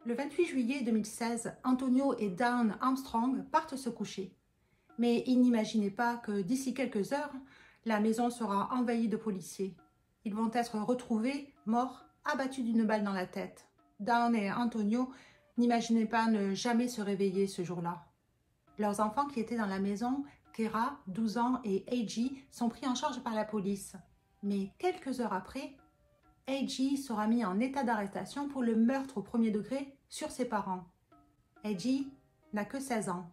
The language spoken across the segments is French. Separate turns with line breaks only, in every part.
Le 28 juillet 2016, Antonio et Dawn Armstrong partent se coucher. Mais ils n'imaginaient pas que d'ici quelques heures, la maison sera envahie de policiers. Ils vont être retrouvés, morts, abattus d'une balle dans la tête. Dawn et Antonio n'imaginaient pas ne jamais se réveiller ce jour-là. Leurs enfants qui étaient dans la maison, Kera, 12 ans, et A.J. sont pris en charge par la police. Mais quelques heures après, A.J. sera mis en état d'arrestation pour le meurtre au premier degré sur ses parents. A.J. n'a que 16 ans.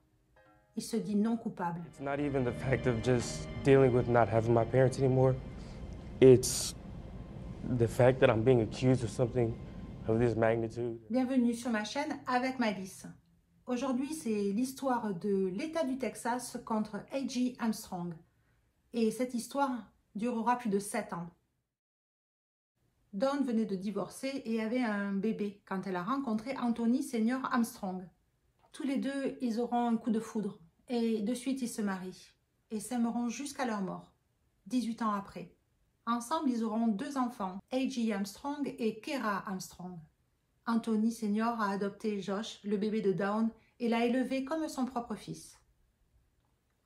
Il se dit non coupable.
It's not even the fact of just dealing with not having my parents anymore. It's the fact that I'm being accused of something of this magnitude.
Bienvenue sur ma chaîne avec Malice. Aujourd'hui, c'est l'histoire de l'État du Texas contre A.J. Armstrong. Et cette histoire durera plus de 7 ans. Dawn venait de divorcer et avait un bébé quand elle a rencontré Anthony Senior Armstrong. Tous les deux, ils auront un coup de foudre et de suite ils se marient et s'aimeront jusqu'à leur mort, 18 ans après. Ensemble, ils auront 2 enfants, A.J. Armstrong et Kera Armstrong. Anthony Senior a adopté Josh, le bébé de Dawn, et l'a élevé comme son propre fils.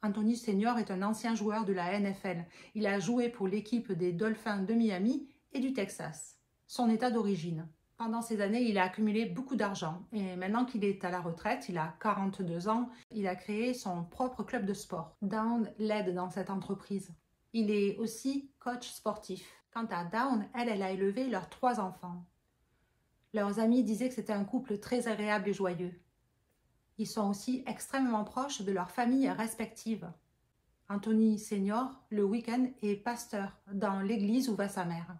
Anthony Senior est un ancien joueur de la NFL. Il a joué pour l'équipe des Dolphins de Miami et du Texas, son état d'origine. Pendant ces années, il a accumulé beaucoup d'argent et maintenant qu'il est à la retraite, il a 42 ans, il a créé son propre club de sport. Dawn l'aide dans cette entreprise. Il est aussi coach sportif. Quant à Dawn, elle a élevé leurs 3 enfants. Leurs amis disaient que c'était un couple très agréable et joyeux. Ils sont aussi extrêmement proches de leurs familles respectives. Anthony Senior, le week-end, est pasteur dans l'église où va sa mère.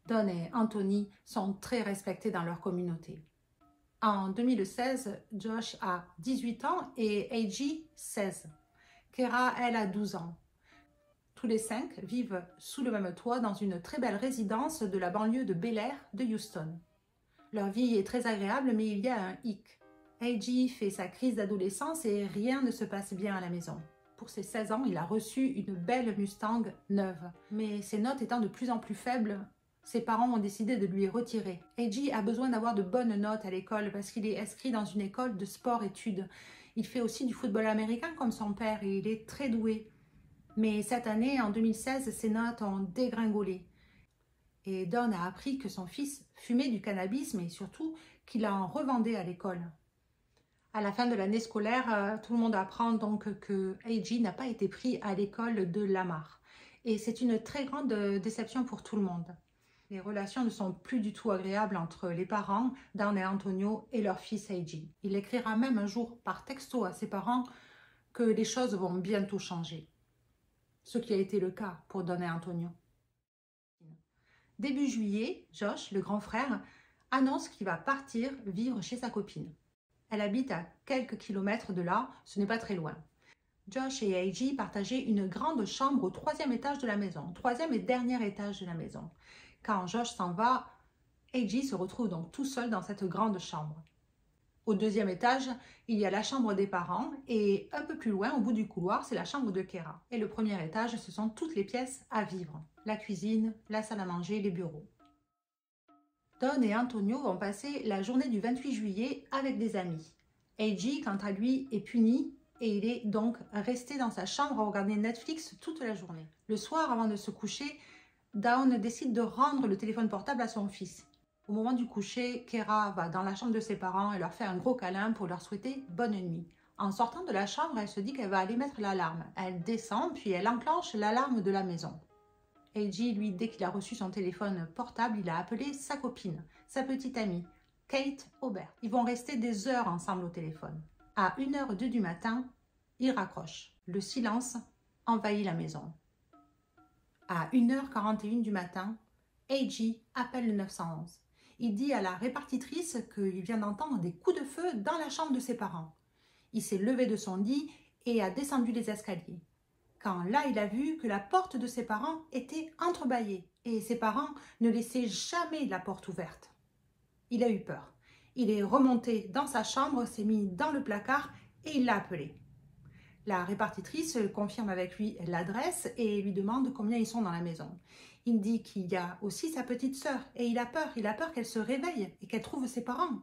Dawn et Anthony sont très respectés dans leur communauté. En 2016, Josh a 18 ans et A.J. 16. Kera, elle, a 12 ans. Tous les 5 vivent sous le même toit dans une très belle résidence de la banlieue de Bel Air de Houston. Leur vie est très agréable, mais il y a un hic. A.J. fait sa crise d'adolescence et rien ne se passe bien à la maison. Pour ses 16 ans, il a reçu une belle Mustang neuve. Mais ses notes étant de plus en plus faibles, ses parents ont décidé de lui retirer. A.J. a besoin d'avoir de bonnes notes à l'école parce qu'il est inscrit dans une école de sport-études. Il fait aussi du football américain comme son père et il est très doué. Mais cette année, en 2016, ses notes ont dégringolé. Et Dawn a appris que son fils fumait du cannabis, mais surtout qu'il en revendait à l'école. À la fin de l'année scolaire, tout le monde apprend donc que A.J. n'a pas été pris à l'école de Lamar. Et c'est une très grande déception pour tout le monde. Les relations ne sont plus du tout agréables entre les parents, Dawn et Antonio, et leur fils A.J. Il écrira même un jour par texto à ses parents que les choses vont bientôt changer. Ce qui a été le cas pour Dawn et Antonio. Début juillet, Josh, le grand frère, annonce qu'il va partir vivre chez sa copine. Elle habite à quelques kilomètres de là, ce n'est pas très loin. Josh et A.J. partageaient une grande chambre au 3e étage de la maison, 3e et dernier étage de la maison. Quand Josh s'en va, A.J. se retrouve donc tout seul dans cette grande chambre. Au 2e étage, il y a la chambre des parents et un peu plus loin, au bout du couloir, c'est la chambre de Kera. Et le 1er étage, ce sont toutes les pièces à vivre. La cuisine, la salle à manger, les bureaux. Dawn et Antonio vont passer la journée du 28 juillet avec des amis. A.J., quant à lui, est puni et il est donc resté dans sa chambre à regarder Netflix toute la journée. Le soir, avant de se coucher, Dawn décide de rendre le téléphone portable à son fils. Au moment du coucher, Kera va dans la chambre de ses parents et leur fait un gros câlin pour leur souhaiter bonne nuit. En sortant de la chambre, elle se dit qu'elle va aller mettre l'alarme. Elle descend, puis elle enclenche l'alarme de la maison. A.J., lui, dès qu'il a reçu son téléphone portable, il a appelé sa copine, sa petite amie, Kate Aubert. Ils vont rester des heures ensemble au téléphone. À 1h02 du matin, il raccroche. Le silence envahit la maison. À 1h41 du matin, A.J. appelle le 911. Il dit à la répartitrice qu'il vient d'entendre des coups de feu dans la chambre de ses parents. Il s'est levé de son lit et a descendu les escaliers. Quand là, il a vu que la porte de ses parents était entrebâillée et ses parents ne laissaient jamais la porte ouverte. Il a eu peur. Il est remonté dans sa chambre, s'est mis dans le placard et il l'a appelé. La répartitrice confirme avec lui l'adresse et lui demande combien ils sont dans la maison. Il dit qu'il y a aussi sa petite sœur et il a peur qu'elle se réveille et qu'elle trouve ses parents.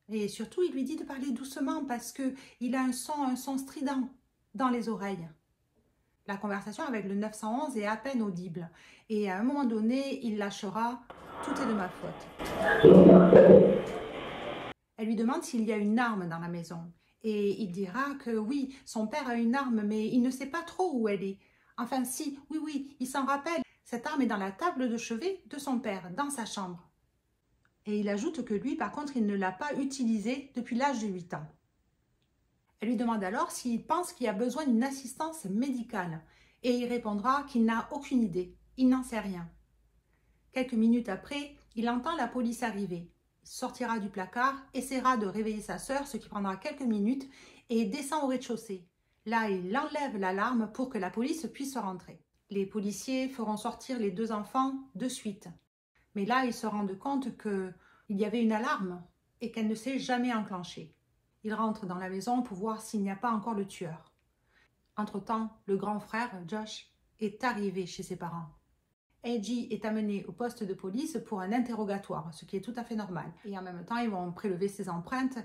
Et surtout, il lui dit de parler doucement parce qu'il a un son strident dans les oreilles. La conversation avec le 911 est à peine audible. Et à un moment donné, il lâchera « Tout est de ma faute ». Elle lui demande s'il y a une arme dans la maison. Et il dira que oui, son père a une arme, mais il ne sait pas trop où elle est. Enfin si, oui, il s'en rappelle. Cette arme est dans la table de chevet de son père, dans sa chambre. Et il ajoute que lui, par contre, il ne l'a pas utilisée depuis l'âge de 8 ans. Elle lui demande alors s'il pense qu'il a besoin d'une assistance médicale. Et il répondra qu'il n'a aucune idée, il n'en sait rien. Quelques minutes après, il entend la police arriver. Il sortira du placard, essaiera de réveiller sa sœur, ce qui prendra quelques minutes, et descend au rez-de-chaussée. Là, il enlève l'alarme pour que la police puisse rentrer. Les policiers feront sortir les 2 enfants de suite. Mais là, ils se rendent compte qu'il y avait une alarme et qu'elle ne s'est jamais enclenchée. Ils rentrent dans la maison pour voir s'il n'y a pas encore le tueur. Entre-temps, le grand frère, Josh, est arrivé chez ses parents. A.J. est amené au poste de police pour un interrogatoire, ce qui est tout à fait normal. Et en même temps, ils vont prélever ses empreintes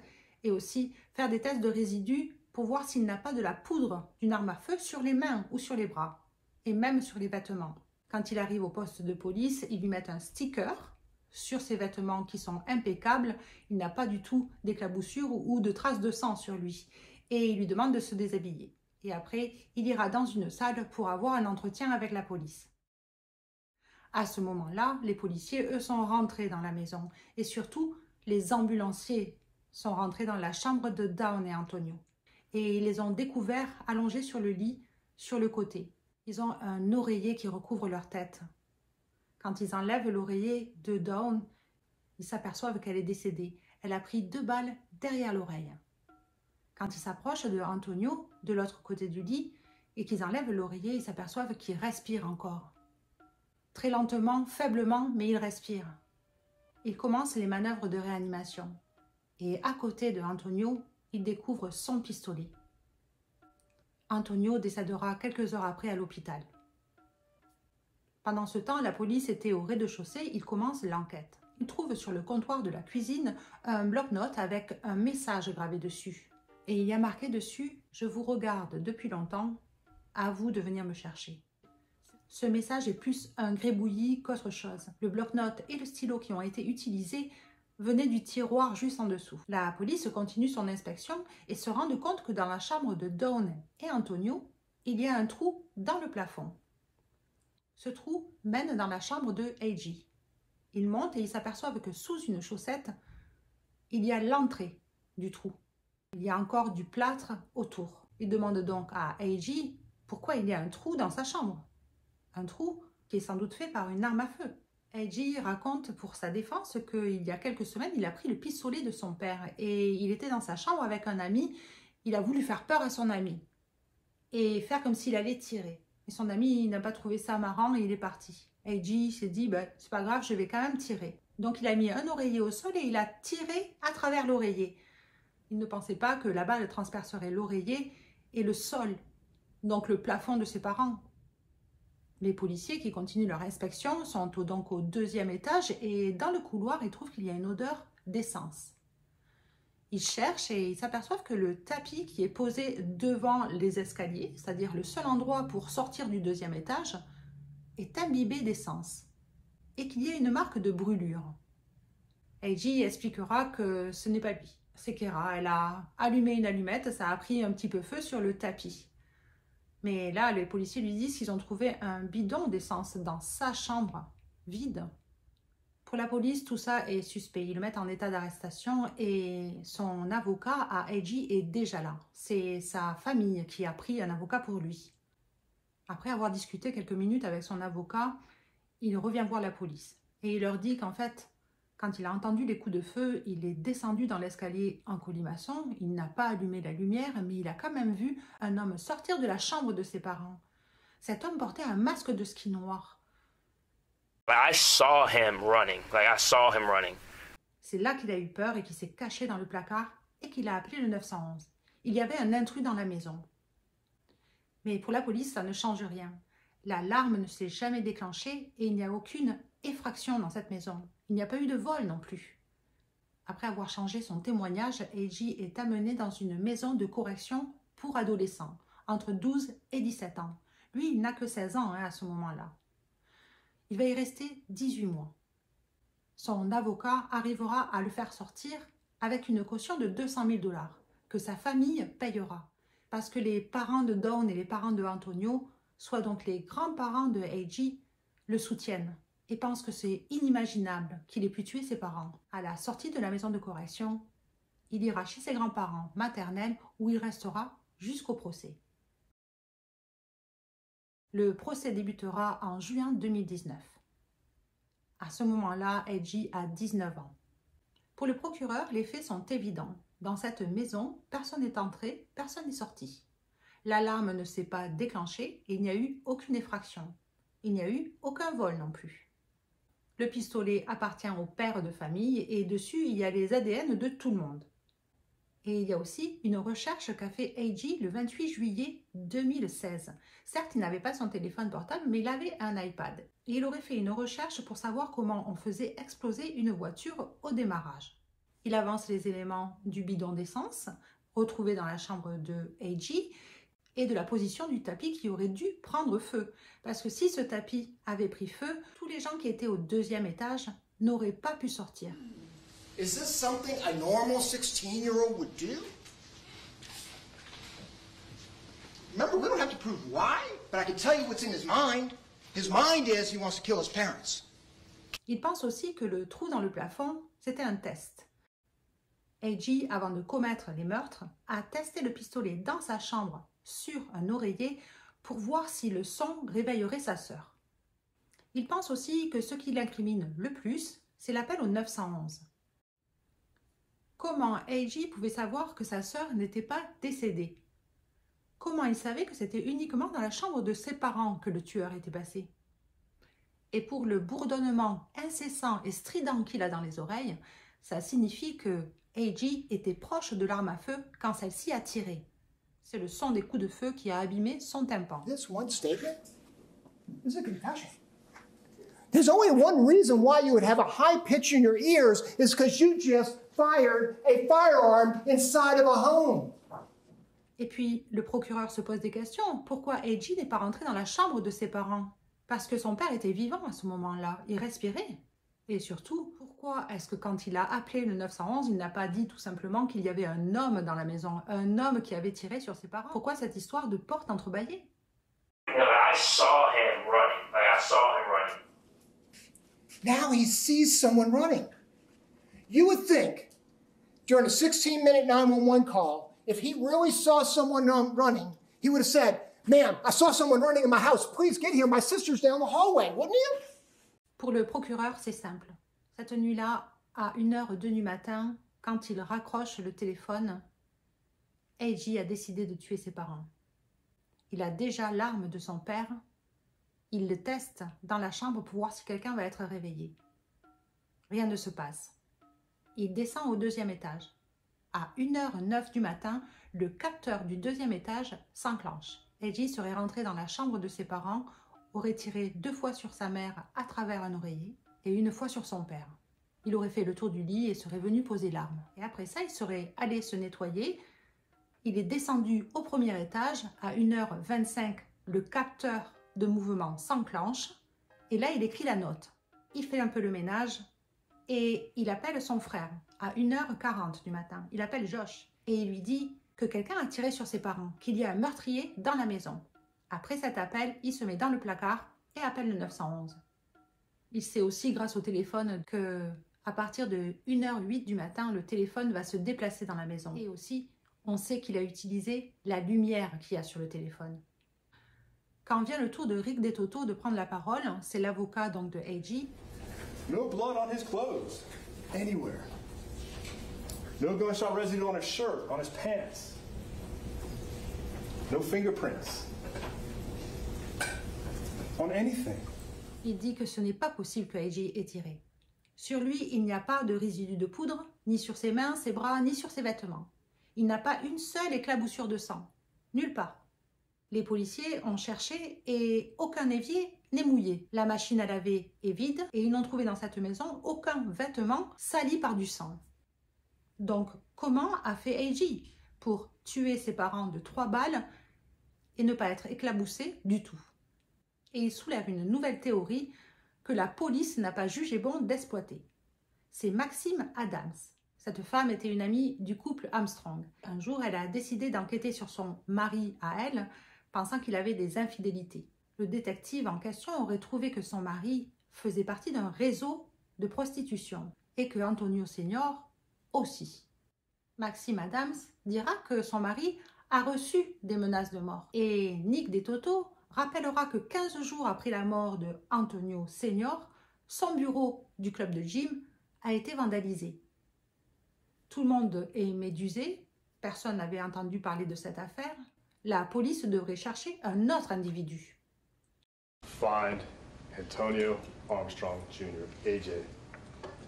et aussi faire des tests de résidus pour voir s'il n'a pas de la poudre d'une arme à feu sur les mains ou sur les bras, et même sur les vêtements. Quand il arrive au poste de police, ils lui mettent un sticker sur ses vêtements qui sont impeccables. Il n'a pas du tout d'éclaboussures ou de traces de sang sur lui. Et il lui demande de se déshabiller. Et après, il ira dans une salle pour avoir un entretien avec la police. À ce moment-là, les policiers, eux, sont rentrés dans la maison. Et surtout, les ambulanciers sont rentrés dans la chambre de Dawn et Antonio. Et ils les ont découverts allongés sur le lit, sur le côté. Ils ont un oreiller qui recouvre leur tête. Quand ils enlèvent l'oreiller de Dawn, ils s'aperçoivent qu'elle est décédée. Elle a pris 2 balles derrière l'oreille. Quand ils s'approchent de Antonio, de l'autre côté du lit, et qu'ils enlèvent l'oreiller, ils s'aperçoivent qu'il respire encore. Très lentement, faiblement, mais il respire. Il commence les manœuvres de réanimation. Et à côté de Antonio, il découvre son pistolet. Antonio décédera quelques heures après à l'hôpital. Pendant ce temps, la police était au rez-de-chaussée, ils commencent l'enquête. Ils trouvent sur le comptoir de la cuisine un bloc-notes avec un message gravé dessus. Et il y a marqué dessus « Je vous regarde depuis longtemps, à vous de venir me chercher ». Ce message est plus un grébouillis qu'autre chose. Le bloc-notes et le stylo qui ont été utilisés venaient du tiroir juste en dessous. La police continue son inspection et se rend compte que dans la chambre de Dawn et Antonio, il y a un trou dans le plafond. Ce trou mène dans la chambre de A.J. Ils montent et ils s'aperçoivent que sous une chaussette, il y a l'entrée du trou. Il y a encore du plâtre autour. Ils demandent donc à A.J. pourquoi il y a un trou dans sa chambre. Un trou qui est sans doute fait par une arme à feu. A.J. raconte pour sa défense qu'il y a quelques semaines, il a pris le pistolet de son père et il était dans sa chambre avec un ami. Il a voulu faire peur à son ami et faire comme s'il allait tirer. Et son ami n'a pas trouvé ça marrant et il est parti. A.J. s'est dit, c'est pas grave, je vais quand même tirer. Donc il a mis un oreiller au sol et il a tiré à travers l'oreiller. Il ne pensait pas que la balle transpercerait l'oreiller et le sol, donc le plafond de ses parents. Les policiers qui continuent leur inspection sont donc au 2e étage et dans le couloir, ils trouvent qu'il y a une odeur d'essence. Ils cherchent et ils s'aperçoivent que le tapis qui est posé devant les escaliers, c'est-à-dire le seul endroit pour sortir du 2e étage, est imbibé d'essence et qu'il y a une marque de brûlure. A.J. expliquera que ce n'est pas lui, c'est Kera. Elle a allumé une allumette, ça a pris un petit peu feu sur le tapis. Mais là, les policiers lui disent qu'ils ont trouvé un bidon d'essence dans sa chambre, vide. Pour la police, tout ça est suspect. Ils le mettent en état d'arrestation et son avocat à A.J. est déjà là. C'est sa famille qui a pris un avocat pour lui. Après avoir discuté quelques minutes avec son avocat, il revient voir la police. Et il leur dit qu'en fait, quand il a entendu les coups de feu, il est descendu dans l'escalier en colimaçon. Il n'a pas allumé la lumière, mais il a quand même vu un homme sortir de la chambre de ses parents. Cet homme portait un masque de ski noir.
I saw him running.
C'est là qu'il a eu peur et qu'il s'est caché dans le placard et qu'il a appelé le 911. Il y avait un intrus dans la maison. Mais pour la police, ça ne change rien. L'alarme ne s'est jamais déclenchée et il n'y a aucune effraction dans cette maison. Il n'y a pas eu de vol non plus. Après avoir changé son témoignage, A.J. est amené dans une maison de correction pour adolescents, entre 12 et 17 ans. Lui, il n'a que 16 ans à ce moment-là. Il va y rester 18 mois. Son avocat arrivera à le faire sortir avec une caution de 200 000 $ que sa famille payera. Parce que les parents de Dawn et les parents de Antonio, soit donc les grands-parents de A.J., le soutiennent et pensent que c'est inimaginable qu'il ait pu tuer ses parents. À la sortie de la maison de correction, il ira chez ses grands-parents maternels où il restera jusqu'au procès. Le procès débutera en juin 2019. À ce moment-là, A.J. a 19 ans. Pour le procureur, les faits sont évidents. Dans cette maison, personne n'est entré, personne n'est sorti. L'alarme ne s'est pas déclenchée et il n'y a eu aucune effraction. Il n'y a eu aucun vol non plus. Le pistolet appartient au père de famille et dessus, il y a les ADN de tout le monde. Et il y a aussi une recherche qu'a fait A.J. le 28 juillet 2016. Certes, il n'avait pas son téléphone portable, mais il avait un iPad. Et il aurait fait une recherche pour savoir comment on faisait exploser une voiture au démarrage. Il avance les éléments du bidon d'essence, retrouvé dans la chambre de A.J., et de la position du tapis qui aurait dû prendre feu. Parce que si ce tapis avait pris feu, tous les gens qui étaient au 2e étage n'auraient pas pu sortir.
Is this something a normal 16-year-old would do? Remember, we don't have to prove why, but I can tell you what's in his mind. His mind is he wants to kill his parents.
Il pense aussi que le trou dans le plafond, c'était un test. A.J., avant de commettre les meurtres, a testé le pistolet dans sa chambre sur un oreiller pour voir si le son réveillerait sa sœur. Il pense aussi que ce qui l'incrimine le plus, c'est l'appel au 911. Comment A.J. pouvait savoir que sa sœur n'était pas décédée? Comment il savait que c'était uniquement dans la chambre de ses parents que le tueur était passé? Et pour le bourdonnement incessant et strident qu'il a dans les oreilles, ça signifie que A.J. était proche de l'arme à feu quand celle-ci a tiré. C'est le son des coups de feu qui a abîmé son tympan.
This one statement is a confession. There's only one reason why you would have a high pitch in your ears is because you just fired a firearm inside of a home.
Et puis, le procureur se pose des questions. Pourquoi A.J. n'est pas rentré dans la chambre de ses parents? Parce que son père était vivant à ce moment-là. Il respirait. Et surtout, pourquoi est-ce que quand il a appelé le 911, il n'a pas dit tout simplement qu'il y avait un homme dans la maison, un homme qui avait tiré sur ses parents? Pourquoi cette histoire de porte entrebâillée?
I saw him running. Like, I saw him running.
Now he sees someone running. You would think, during a 16-minute 911 call, if he really saw someone running, he would have said, "Ma'am, I saw someone running in my house. Please get here. My sister's down the hallway," wouldn't he?
Pour le procureur, c'est simple. Cette nuit-là, à 1h02 du matin, quand il raccroche le téléphone, A.J. a décidé de tuer ses parents. Il a déjà l'arme de son père. Il le teste dans la chambre pour voir si quelqu'un va être réveillé. Rien ne se passe. Il descend au 2e étage. À 1h09 du matin, le capteur du 2e étage s'enclenche. A.J. serait rentré dans la chambre de ses parents, aurait tiré 2 fois sur sa mère à travers un oreiller et 1 fois sur son père. Il aurait fait le tour du lit et serait venu poser l'arme. Et après ça, il serait allé se nettoyer. Il est descendu au 1er étage. À 1h25, le capteur de mouvement s'enclenche. Et là, il écrit la note. Il fait un peu le ménage et il appelle son frère à 1h40 du matin. Il appelle Josh et il lui dit que quelqu'un a tiré sur ses parents, qu'il y a un meurtrier dans la maison. Après cet appel, il se met dans le placard et appelle le 911. Il sait aussi grâce au téléphone que à partir de 1h08 du matin, le téléphone va se déplacer dans la maison. Et aussi, on sait qu'il a utilisé la lumière qu'il y a sur le téléphone. Quand vient le tour de Rick DeToto de prendre la parole, c'est l'avocat donc de A.J.
No blood on his clothes, anywhere. No gunshot residue on his shirt, on his pants. No fingerprints. On anything.
Il dit que ce n'est pas possible que A.J. ait tiré. Sur lui, il n'y a pas de résidus de poudre, ni sur ses mains, ses bras, ni sur ses vêtements. Il n'a pas une seule éclaboussure de sang. Nulle part. Les policiers ont cherché et aucun évier n'est mouillé. La machine à laver est vide et ils n'ont trouvé dans cette maison aucun vêtement sali par du sang. Donc, comment a fait A.J. pour tuer ses parents de 3 balles et ne pas être éclaboussé du tout? Et il soulève une nouvelle théorie que la police n'a pas jugé bon d'exploiter. C'est Maxime Adams. Cette femme était une amie du couple Armstrong. Un jour, elle a décidé d'enquêter sur son mari à elle, pensant qu'il avait des infidélités. Le détective en question aurait trouvé que son mari faisait partie d'un réseau de prostitution et que Antonio Senior aussi. Maxime Adams dira que son mari a reçu des menaces de mort. Et Nick DeToto rappellera que 15 jours après la mort de Antonio Senior, son bureau du club de gym a été vandalisé. Tout le monde est médusé, personne n'avait entendu parler de cette affaire. La police devrait chercher un autre individu.
Find Antonio Armstrong Jr., AJ,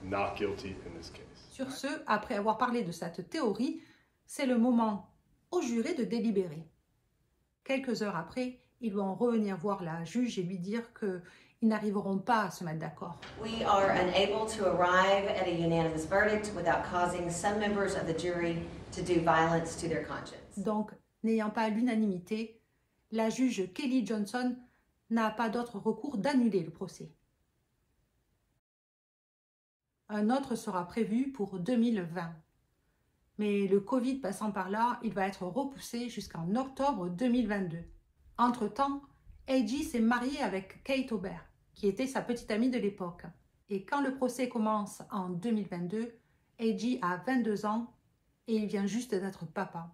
not guilty in this case.
Sur ce, après avoir parlé de cette théorie, c'est le moment aux jurés de délibérer. Quelques heures après, ils vont revenir voir la juge et lui dire qu'ils n'arriveront pas à se mettre d'accord.
We are unable to arrive at a unanimous verdict without causing some members of the jury to do violence to their conscience.
Donc, n'ayant pas l'unanimité, la juge Kelly Johnson n'a pas d'autre recours d'annuler le procès. Un autre sera prévu pour 2020. Mais le Covid passant par là, il va être repoussé jusqu'en octobre 2022. Entre-temps, A.J. s'est marié avec Kate Aubert, qui était sa petite amie de l'époque. Et quand le procès commence en 2022, A.J. a 22 ans et il vient juste d'être papa.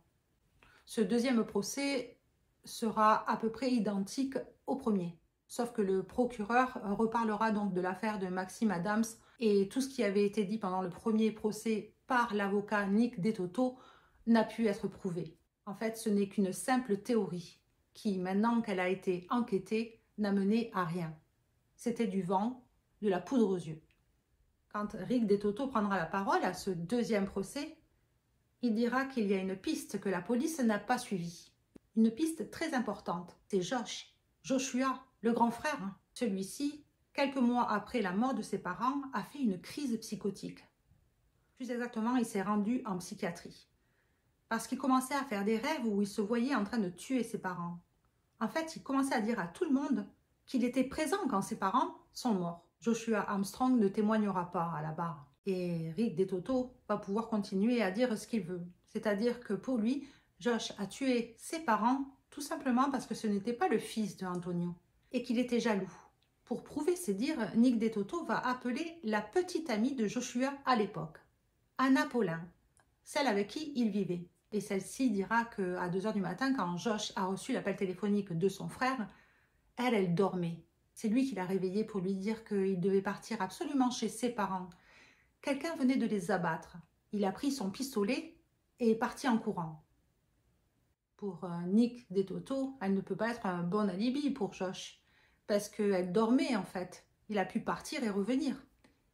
Ce deuxième procès sera à peu près identique au premier, sauf que le procureur reparlera donc de l'affaire de Maxime Adams et tout ce qui avait été dit pendant le premier procès par l'avocat Nick DeToto n'a pu être prouvé. En fait, ce n'est qu'une simple théorie qui, maintenant qu'elle a été enquêtée, n'a mené à rien. C'était du vent, de la poudre aux yeux. Quand Rick DeToto prendra la parole à ce deuxième procès, il dira qu'il y a une piste que la police n'a pas suivie. Une piste très importante, c'est Joshua, le grand frère. Celui-ci, quelques mois après la mort de ses parents, a fait une crise psychotique. Plus exactement, il s'est rendu en psychiatrie. Parce qu'il commençait à faire des rêves où il se voyait en train de tuer ses parents. En fait, il commençait à dire à tout le monde qu'il était présent quand ses parents sont morts. Joshua Armstrong ne témoignera pas à la barre. Et Rick DeToto va pouvoir continuer à dire ce qu'il veut. C'est-à-dire que pour lui, Josh a tué ses parents tout simplement parce que ce n'était pas le fils de Antonio et qu'il était jaloux. Pour prouver ses dires, Nick DeToto va appeler la petite amie de Joshua à l'époque, Anna Paulin, celle avec qui il vivait. Et celle-ci dira qu'à 2 h du matin, quand Josh a reçu l'appel téléphonique de son frère, elle dormait. C'est lui qui l'a réveillée pour lui dire qu'il devait partir absolument chez ses parents. Quelqu'un venait de les abattre. Il a pris son pistolet et est parti en courant. Pour Nick DeToto, elle ne peut pas être un bon alibi pour Josh, parce qu'elle dormait en fait. Il a pu partir et revenir.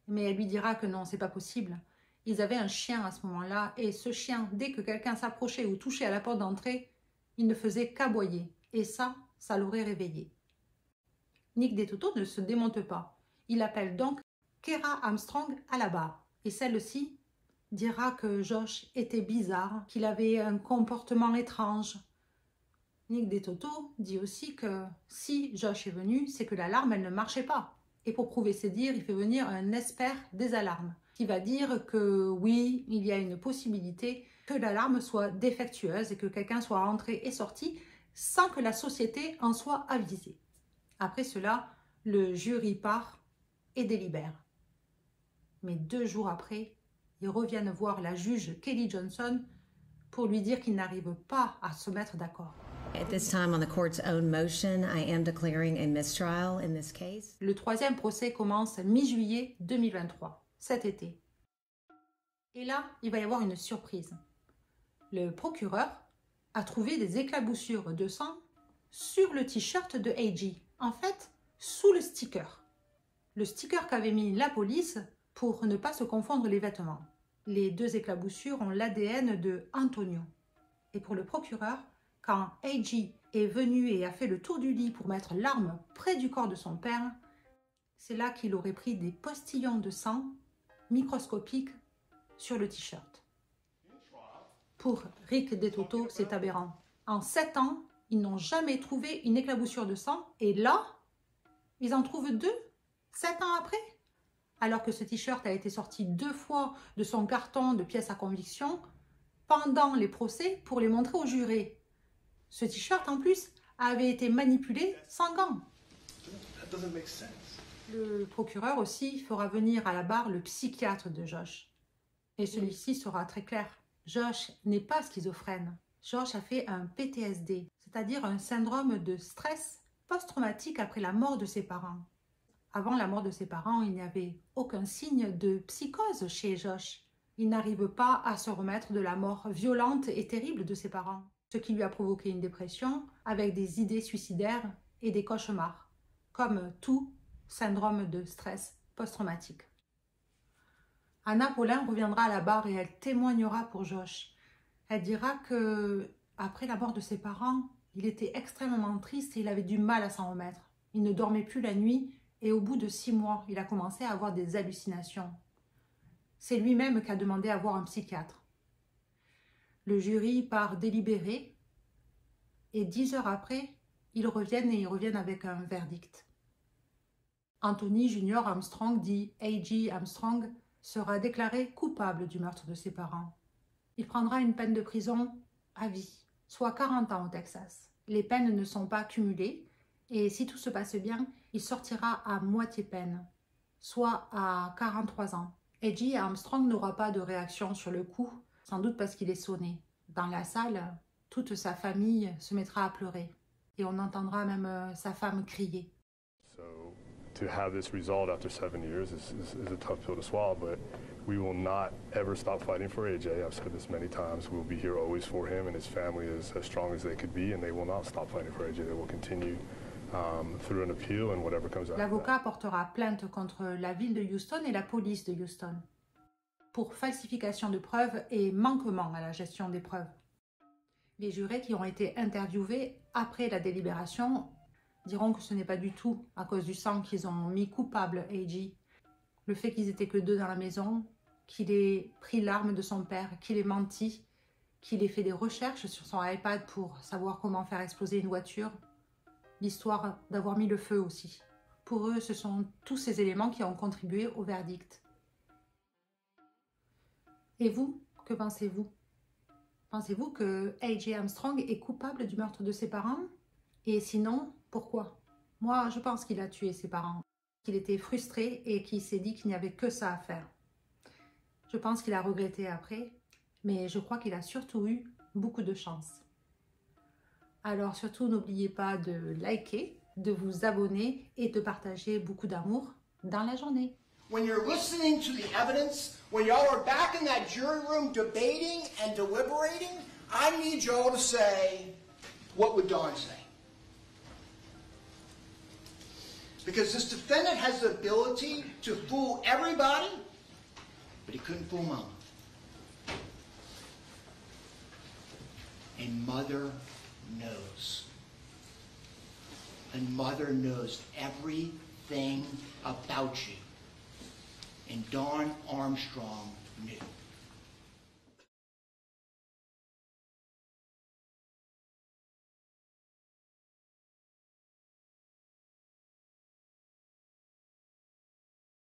Mais elle lui dira que non, c'est pas possible. Ils avaient un chien à ce moment-là, et ce chien, dès que quelqu'un s'approchait ou touchait à la porte d'entrée, il ne faisait qu'aboyer. Et ça l'aurait réveillé. Nick DeToto ne se démonte pas. Il appelle donc Kera Armstrong à la barre. Et celle-ci dira que Josh était bizarre, qu'il avait un comportement étrange. Nick DeToto dit aussi que si Josh est venu, c'est que l'alarme, elle ne marchait pas. Et pour prouver ses dires, il fait venir un expert des alarmes qui va dire que oui, il y a une possibilité que l'alarme soit défectueuse et que quelqu'un soit rentré et sorti sans que la société en soit avisée. Après cela, le jury part et délibère. Mais 2 jours après, ils reviennent voir la juge Kelly Johnson pour lui dire qu'ils n'arrivent pas à se mettre d'accord.
At this time, on the court's own motion, I am declaring a mistrial in this case.
Le 3e procès commence mi-juillet 2023, cet été. Et là, il va y avoir une surprise. Le procureur a trouvé des éclaboussures de sang sur le t-shirt de A.J. En fait, sous le sticker. Le sticker qu'avait mis la police pour ne pas se confondre les vêtements. Les 2 éclaboussures ont l'ADN de Antonio. Et pour le procureur, quand A.J. est venu et a fait le tour du lit pour mettre l'arme près du corps de son père, c'est là qu'il aurait pris des postillons de sang microscopiques sur le t-shirt. Pour Rick Detoto, c'est aberrant. En 7 ans, ils n'ont jamais trouvé une éclaboussure de sang. Et là, ils en trouvent 2, 7 ans après. Alors que ce t-shirt a été sorti 2 fois de son carton de pièces à conviction pendant les procès pour les montrer aux jurés. Ce t-shirt, en plus, avait été manipulé sans gants. Le procureur aussi fera venir à la barre le psychiatre de Josh. Et celui-ci sera très clair. Josh n'est pas schizophrène. Josh a fait un PTSD, c'est-à-dire un syndrome de stress post-traumatique après la mort de ses parents. Avant la mort de ses parents, il n'y avait aucun signe de psychose chez Josh. Il n'arrive pas à se remettre de la mort violente et terrible de ses parents, ce qui lui a provoqué une dépression avec des idées suicidaires et des cauchemars, comme tout syndrome de stress post-traumatique. Anna Paulin reviendra à la barre et elle témoignera pour Josh. Elle dira que, après la mort de ses parents, il était extrêmement triste et il avait du mal à s'en remettre. Il ne dormait plus la nuit et au bout de 6 mois, il a commencé à avoir des hallucinations. C'est lui-même qui a demandé à voir un psychiatre. Le jury part délibérer et 10 heures après, ils reviennent avec un verdict. Anthony Junior Armstrong, dit A.J. Armstrong, sera déclaré coupable du meurtre de ses parents. Il prendra une peine de prison à vie, soit 40 ans au Texas. Les peines ne sont pas cumulées et si tout se passe bien, il sortira à moitié peine, soit à 43 ans. A.J. Armstrong n'aura pas de réaction sur le coup, sans doute parce qu'il est sonné. Dans la salle, toute sa famille se mettra à pleurer et on entendra même sa femme crier.
To have this result after 7 years is a tough pill to swallow, but we will not ever stop fighting for AJ. I've said this many times. We'll be here always for him, and his family is as strong as they could be, and they will not stop fighting for AJ. They will continue through an appeal and whatever comes out.
L'avocat portera plainte contre la ville de Houston et la police de Houston pour falsification de preuves et manquement à la gestion des preuves. Les jurés qui ont été interviewés après la délibération diront que ce n'est pas du tout à cause du sang qu'ils ont mis coupable A.J. Le fait qu'ils étaient que 2 dans la maison, qu'il ait pris l'arme de son père, qu'il ait menti, qu'il ait fait des recherches sur son iPad pour savoir comment faire exploser une voiture, l'histoire d'avoir mis le feu aussi. Pour eux, ce sont tous ces éléments qui ont contribué au verdict. Et vous, que pensez-vous? Pensez-vous que A.J. Armstrong est coupable du meurtre de ses parents? Et sinon, pourquoi? Moi, je pense qu'il a tué ses parents, qu'il était frustré et qu'il s'est dit qu'il n'y avait que ça à faire. Je pense qu'il a regretté après, mais je crois qu'il a surtout eu beaucoup de chance. Alors surtout, n'oubliez pas de liker, de vous abonner et de partager beaucoup d'amour dans la journée.
When you're listening to the evidence, when y'all are back in that jury room debating and deliberating, I need y'all to say, what would Don say? Because this defendant has the ability to fool everybody, but he couldn't fool Mama. And Mother knows. And Mother knows everything about you. And Dawn Armstrong knew.